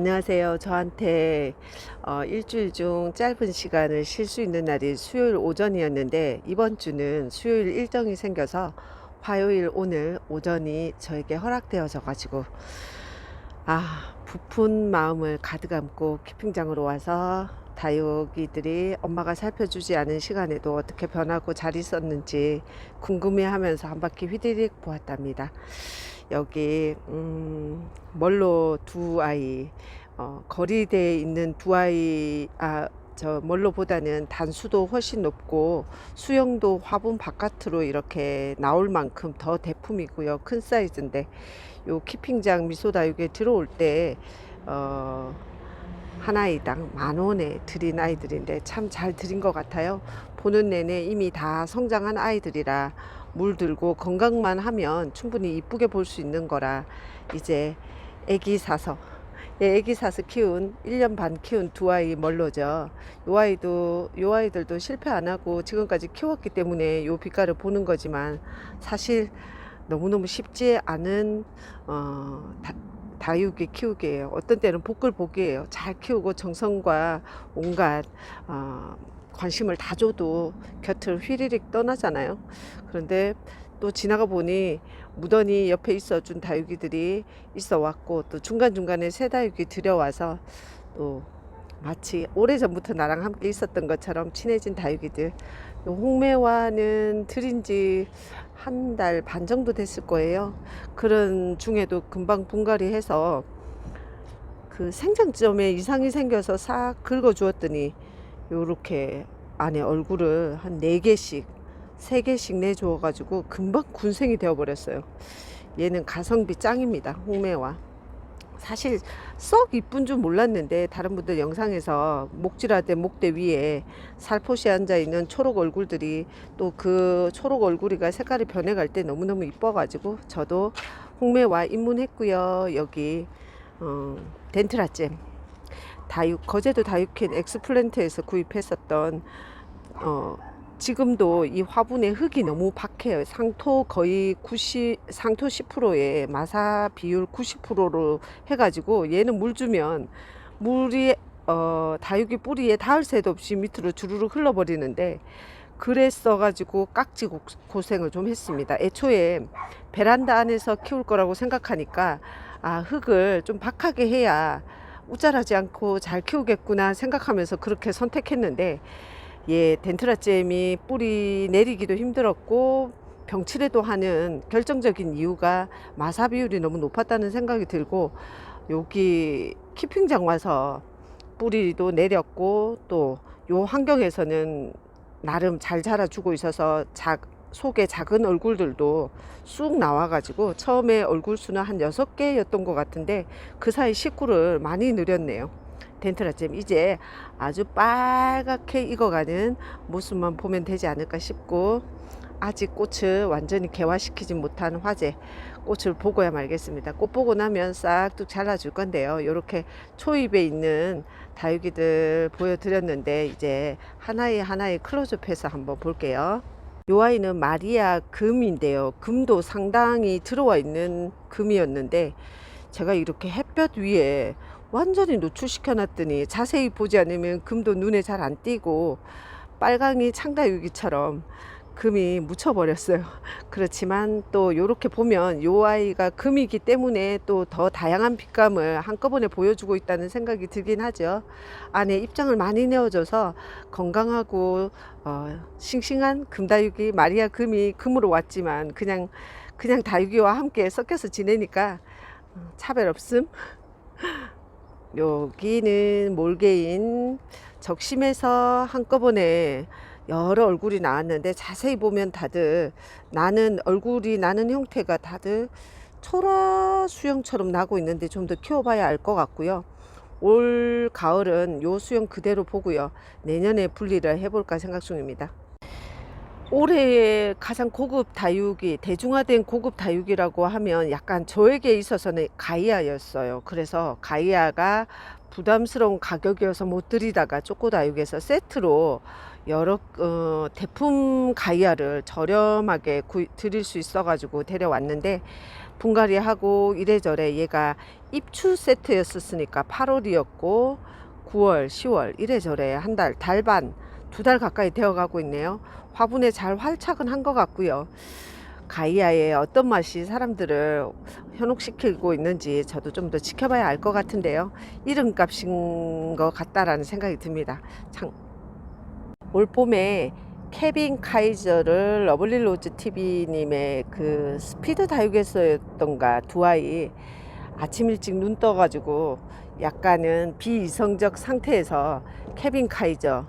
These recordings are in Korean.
안녕하세요. 저한테 일주일 중 짧은 시간을 쉴 수 있는 날이 수요일 오전이었는데 이번 주는 수요일 일정이 생겨서 화요일 오늘 오전이 저에게 허락되어져 가지고 부푼 마음을 가득 안고 캠핑장으로 와서 다육이들이 엄마가 살펴주지 않은 시간에도 어떻게 변하고 잘 있었는지 궁금해하면서 한 바퀴 휘디릭 보았답니다. 여기 멀로 두 아이, 거리대에 있는 두 아이, 저 멀로보다는 단수도 훨씬 높고 수영도 화분 바깥으로 이렇게 나올 만큼 더 대품이고요. 큰 사이즈인데 요 키핑장 미소다육에 들어올 때 한 아이당 10,000원에 드린 아이들인데 참 잘 드린 것 같아요. 보는 내내 이미 다 성장한 아이들이라 물 들고 건강만 하면 충분히 이쁘게 볼 수 있는 거라 이제 애기 사서 애기 사서 키운 1년 반 키운 두 아이 멀로죠. 요 아이들도 실패 안 하고 지금까지 키웠기 때문에 요 빛깔을 보는 거지만 사실 너무너무 쉽지 않은 다육이 키우기예요. 어떤 때는 복글복이에요. 잘 키우고 정성과 온갖 관심을 다 줘도 곁을 휘리릭 떠나잖아요. 그런데 또 지나가 보니 무던히 옆에 있어준 다육이들이 있어 왔고 또 중간중간에 새 다육이 들여와서 또 마치 오래전부터 나랑 함께 있었던 것처럼 친해진 다육이들. 요 홍매화는 들인 지 한 달 반 정도 됐을 거예요. 그런 중에도 금방 분갈이 해서 그 생장점에 이상이 생겨서 싹 긁어 주었더니 요렇게 안에 얼굴을 한 4개씩 3개씩 내주어 가지고 금방 군생이 되어 버렸어요. 얘는 가성비 짱입니다. 홍매화. 사실 썩 이쁜 줄 몰랐는데 다른 분들 영상에서 목질하대 목대 위에 살포시 앉아 있는 초록 얼굴들이 또 그 초록 얼굴이가 색깔이 변해갈 때 너무너무 이뻐 가지고 저도 홍매화 입문했고요. 여기 덴트라잼 거제도 다육캔 엑스플랜트에서 구입했었던 지금도 이 화분에 흙이 너무 박해요. 상토 거의 10%에 마사 비율 90%로 해가지고 얘는 물 주면 물이 다육이 뿌리에 닿을 새도 없이 밑으로 주르륵 흘러버리는데 그랬어 가지고 깍지 고생을 좀 했습니다. 애초에 베란다 안에서 키울 거라고 생각하니까 흙을 좀 박하게 해야 우짜라지 않고 잘 키우겠구나 생각하면서 그렇게 선택했는데 덴트라잼이 뿌리 내리기도 힘들었고 병치레도 하는 결정적인 이유가 마사 비율이 너무 높았다는 생각이 들고 여기 키핑장 와서 뿌리도 내렸고 또 요 환경에서는 나름 잘 자라주고 있어서 속에 작은 얼굴들도 쑥 나와가지고 처음에 얼굴 수는 한 6개였던 것 같은데 그 사이 식구를 많이 늘였네요. 덴트라잼 이제 아주 빨갛게 익어가는 모습만 보면 되지 않을까 싶고 아직 꽃을 완전히 개화시키지 못한 화재 꽃을 보고야 말겠습니다. 꽃 보고 나면 싹둑 잘라줄 건데요. 이렇게 초입에 있는 다육이들 보여드렸는데 이제 하나의 클로즈업해서 한번 볼게요. 요 아이는 마리아 금인데요. 금도 상당히 들어와 있는 금이었는데 제가 이렇게 햇볕 위에 완전히 노출시켜 놨더니 자세히 보지 않으면 금도 눈에 잘 안 띄고 빨강이 창다육이처럼 금이 묻혀버렸어요. 그렇지만 또 요렇게 보면 요 아이가 금이기 때문에 또 더 다양한 빛감을 한꺼번에 보여주고 있다는 생각이 들긴 하죠. 안에 입장을 많이 내어줘서 건강하고 싱싱한 금다육이 마리아 금이 금으로 왔지만 그냥 다육이와 함께 섞여서 지내니까 차별 없음. 여기는 몰개인 적심에서 한꺼번에 여러 얼굴이 나왔는데 자세히 보면 다들 얼굴이 나는 형태가 다들 초라 수영처럼 나고 있는데 좀 더 키워봐야 알 것 같고요. 올 가을은 요 수영 그대로 보고요. 내년에 분리를 해볼까 생각 중입니다. 올해의 가장 고급 다육이, 대중화된 고급 다육이라고 하면 약간 저에게 있어서는 가이아였어요. 그래서 가이아가 부담스러운 가격이어서 못 드리다가 쪼꼬다육에서 세트로 여러 대품 가이아를 저렴하게 드릴 수 있어 가지고 데려왔는데 분갈이하고 이래저래 얘가 입추 세트였었으니까 8월이었고 9월, 10월 이래저래 한 달, 달 반, 2달 가까이 되어 가고 있네요. 화분에 잘 활착은 한 것 같고요. 가이아의 어떤 맛이 사람들을 현혹시키고 있는지 저도 좀 더 지켜봐야 알 것 같은데요. 이름값인 것 같다라는 생각이 듭니다. 참, 올 봄에 케빈 카이저를 러블리 로즈 TV님의 그 스피드 다육에서였던가 두 아이 아침 일찍 눈 떠가지고 약간은 비이성적 상태에서 케빈 카이저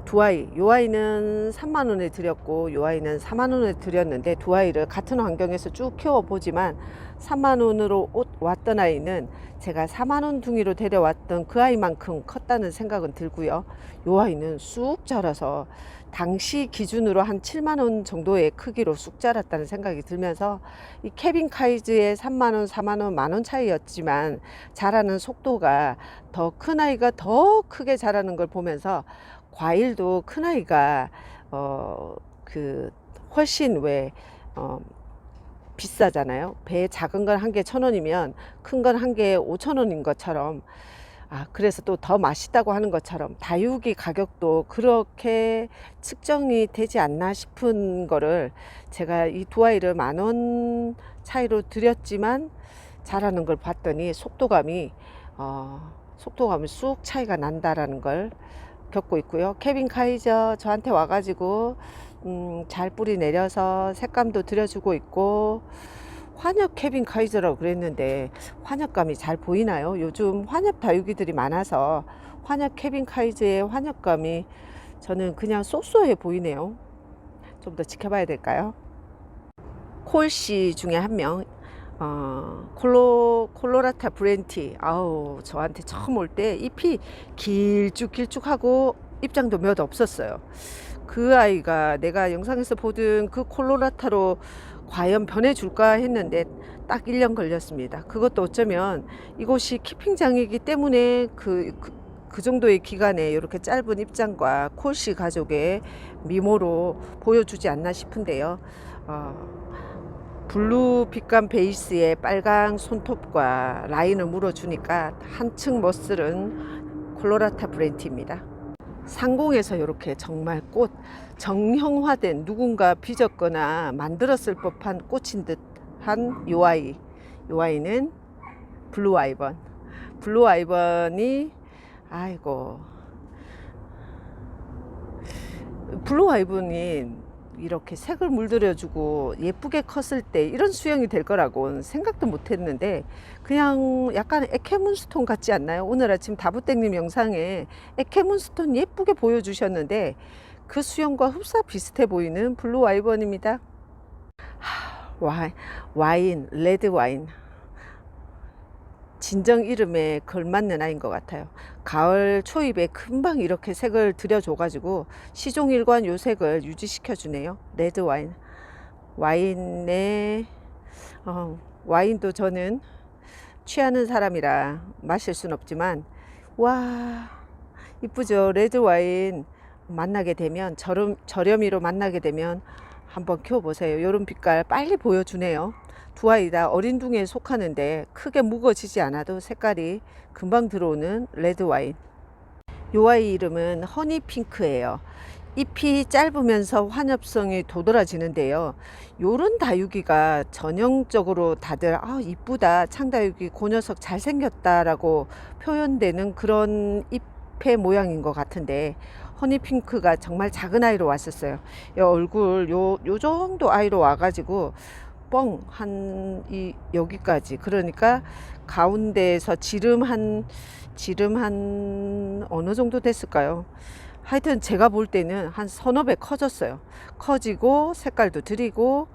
두 아이, 요 아이는 3만 원에 드렸고 요 아이는 4만 원에 드렸는데 두 아이를 같은 환경에서 쭉 키워보지만 3만 원으로 왔던 아이는 제가 4만 원 둥이로 데려왔던 그 아이만큼 컸다는 생각은 들고요. 요 아이는 쑥 자라서 당시 기준으로 한 7만 원 정도의 크기로 쑥 자랐다는 생각이 들면서 이 케빈 카이즈의 3만 원, 4만 원, 만 원 차이였지만 자라는 속도가 더 큰 아이가 더 크게 자라는 걸 보면서 과일도 큰 아이가 그 훨씬 비싸잖아요. 배 작은 건 한 개 1,000원이면 큰 건 한 개에 5,000원인 것처럼 그래서 또 더 맛있다고 하는 것처럼 다육이 가격도 그렇게 측정이 되지 않나 싶은 거를 제가 이 두 아이를 10,000원 차이로 드렸지만 자라는 걸 봤더니 속도감이 쑥 차이가 난다라는 걸 겪고 있고요. 케빈 카이저 저한테 와가지고 잘 뿌리 내려서 색감도 들여주고 있고 환엽 케빈 카이저라고 그랬는데 환엽감이 잘 보이나요? 요즘 환엽 다육이들이 많아서 환엽 케빈 카이저의 환엽감이 저는 그냥 쏘쏘해 보이네요. 좀 더 지켜봐야 될까요? 콜씨 중에 한 명, 콜로라타 브렌티. 저한테 처음 올 때 잎이 길쭉길쭉하고 입장도 몇 없었어요. 그 아이가 내가 영상에서 보던 그 콜로라타로 과연 변해줄까 했는데 딱 1년 걸렸습니다. 그것도 어쩌면 이곳이 키핑장이기 때문에 그 정도의 기간에 이렇게 짧은 입장과 콜씨 가족의 미모로 보여주지 않나 싶은데요. 블루 빛감 베이스에 빨강 손톱과 라인을 물어주니까 한층 멋스른 콜로라타 브렌티입니다. 상공에서 이렇게 정말 꽃 정형화된 누군가 빚었거나 만들었을 법한 꽃인 듯한 요 아이는 블루 아이번. 블루 아이번이 블루 아이번이 이렇게 색을 물들여주고 예쁘게 컸을 때 이런 수영이 될 거라고는 생각도 못 했는데 그냥 약간 에케문스톤 같지 않나요? 오늘 아침 다부땡님 영상에 에케문스톤 예쁘게 보여주셨는데 그 수영과 흡사 비슷해 보이는 블루 아이번입니다. 와인, 레드 와인. 진정 이름에 걸맞는 아이인 것 같아요. 가을 초입에 금방 이렇게 색을 들여줘가지고 시종일관 요 색을 유지시켜 주네요. 레드 와인. 와인도 저는 취하는 사람이라 마실 순 없지만 와 이쁘죠. 레드 와인 만나게 되면 저렴이로 만나게 되면 한번 키워보세요. 이런 빛깔 빨리 보여주네요. 두 아이 다 어린 둥이에 속하는데 크게 묵어지지 않아도 색깔이 금방 들어오는 레드 와인. 요 아이 이름은 허니핑크예요. 잎이 짧으면서 환엽성이 도드라지는데요. 요런 다육이가 전형적으로 다들 이쁘다, 창다육이 그 녀석 잘생겼다라고 표현되는 그런 잎의 모양인 것 같은데 허니핑크가 정말 작은 아이로 왔었어요. 요 얼굴 요 정도 아이로 와가지고 여기까지, 그러니까 가운데에서 지름 한 어느 정도 됐을까요? 하여튼 제가 볼 때는 한 서너 배 커졌어요. 커지고 색깔도 들이고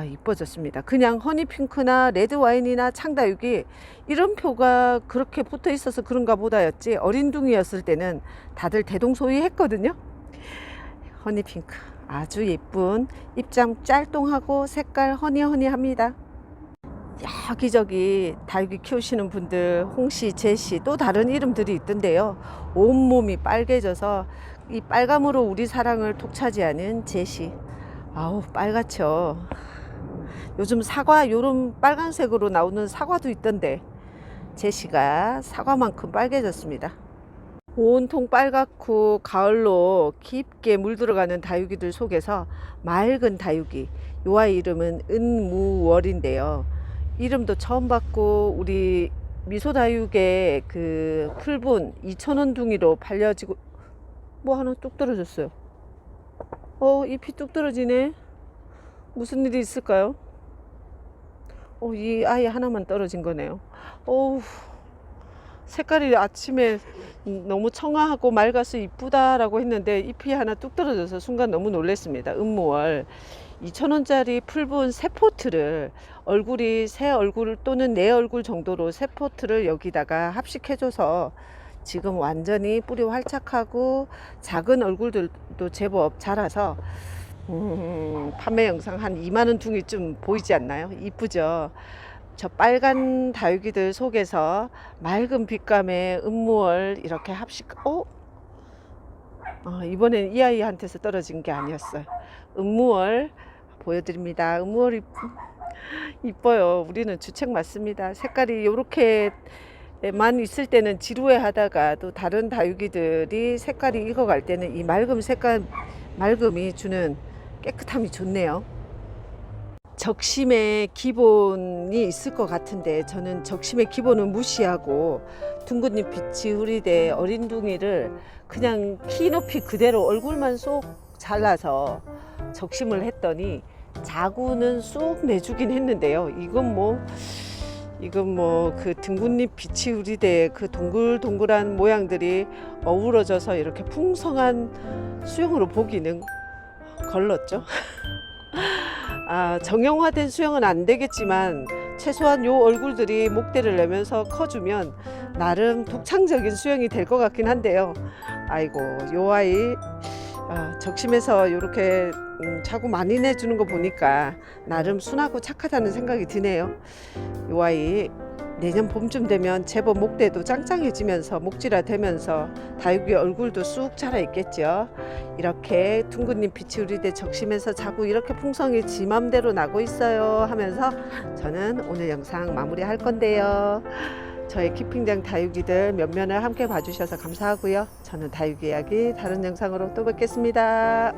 이뻐졌습니다. 그냥 허니핑크나 레드와인이나 창다육이 이름표가 그렇게 붙어 있어서 그런가 보다였지 어린 둥이였을 때는 다들 대동소이했거든요. 허니핑크 아주 예쁜 입장 짤뚱하고 색깔 허니허니합니다. 여기저기 다육이 키우시는 분들 홍씨, 제씨 또 다른 이름들이 있던데요. 온몸이 빨개져서 이 빨감으로 우리 사랑을 독차지하는 제씨. 빨갛죠. 요즘 사과 요런 빨간색으로 나오는 사과도 있던데 제시가 사과만큼 빨개졌습니다. 온통 빨갛고 가을로 깊게 물들어가는 다육이들 속에서 맑은 다육이, 요 아이 이름은 은무월인데요. 이름도 처음 받고 우리 미소다육의 그 풀분 2,000원 둥이로 팔려지고 뭐 하나 뚝 떨어졌어요. 잎이 뚝 떨어지네. 무슨 일이 있을까요? 이 아이 하나만 떨어진 거네요. 어우, 색깔이 아침에 너무 청아하고 맑아서 이쁘다라고 했는데 잎이 하나 뚝 떨어져서 순간 너무 놀랐습니다. 은무월 2,000원짜리 풀분 3포트를 새 얼굴 또는 내 얼굴 정도로 3포트를 여기다가 합식해줘서 지금 완전히 뿌리 활착하고 작은 얼굴들도 제법 자라서 판매 영상 한 2만원 둥이쯤 보이지 않나요? 이쁘죠? 저 빨간 다육이들 속에서 맑은 빛감의 은무월 이렇게 이번엔 이 아이한테서 떨어진 게 아니었어요. 은무월 보여드립니다. 은무월 이뻐요. 우리는 주책 맞습니다. 색깔이 이렇게만 있을 때는 지루해 하다가 또 다른 다육이들이 색깔이 익어갈 때는 이 맑음이 주는 깨끗함이 좋네요. 적심의 기본이 있을 것 같은데 저는 적심의 기본은 무시하고 둥근잎 빛이 흐리되 어린 둥이를 그냥 키 높이 그대로 얼굴만 쏙 잘라서 적심을 했더니 자구는 쑥 내주긴 했는데요. 이건 뭐 그 둥근잎 빛이 흐리되 그 동글동글한 모양들이 어우러져서 이렇게 풍성한 수영으로 보기는 걸렀죠. 정형화된 수영은 안 되겠지만 최소한 요 얼굴들이 목대를 내면서 커주면 나름 독창적인 수영이 될 것 같긴 한데요. 아이고, 요 아이 적심해서 이렇게 자꾸 많이 내주는 거 보니까 나름 순하고 착하다는 생각이 드네요. 요 아이 내년 봄쯤 되면 제법 목대도 짱짱해지면서 목질화 되면서 다육이 얼굴도 쑥 자라 있겠죠. 이렇게 둥근잎 빛이 우리대 적심해서 자꾸 이렇게 풍성이 지 맘대로 나고 있어요 하면서 저는 오늘 영상 마무리할 건데요. 저의 키핑장 다육이들 면면을 함께 봐주셔서 감사하고요. 저는 다육이 이야기 다른 영상으로 또 뵙겠습니다.